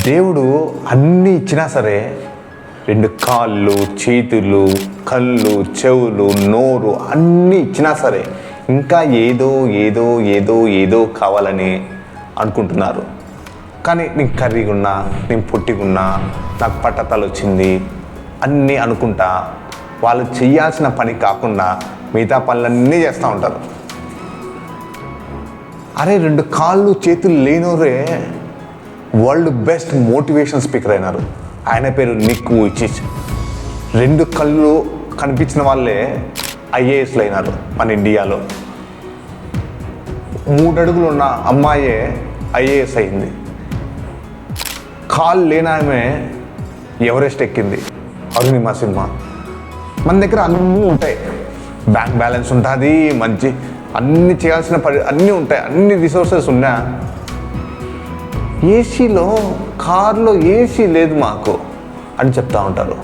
దేవుడు అన్నీ ఇచ్చినా సరే 2 కాళ్ళు, చేతులు, కళ్ళు, చెవులు, నోరు అన్నీ ఇచ్చినా సరే ఇంకా ఏదో ఏదో ఏదో ఏదో కావాలని అనుకుంటున్నారు. కానీ నేను కర్రీగా ఉన్నా, నేను పొట్టిగున్నా, నాకు పట్టతలు వచ్చింది అన్నీ అనుకుంటా వాళ్ళు చేయాల్సిన పని కాకుండా మిగతా పనులన్నీ చేస్తూ ఉంటారు. అరే 2 కాళ్ళు చేతులు లేనోరే వరల్డ్ బెస్ట్ మోటివేషన్ స్పీకర్ అయినారు. ఆయన పేరు నిక్ వూయిచిచ్. 2 కళ్ళు కనిపించిన వాళ్ళే ఐఏఎస్లు అయినారు మన ఇండియాలో. 3 అడుగులు ఉన్న అమ్మాయే ఐఏఎస్ అయింది. కాళ్ళు లేనామె ఎవరెస్ట్ ఎక్కింది, అరుణిమ సింహ. మన దగ్గర అన్నీ ఉంటాయి, బ్యాంక్ బ్యాలెన్స్ ఉంటుంది, మంచి అన్ని చేయాల్సిన అన్నీ ఉంటాయి, అన్ని రిసోర్సెస్ ఉన్నా ఏసీలో కార్లో ఏసీ లేదు మాకు అని చెప్తా ఉంటారు.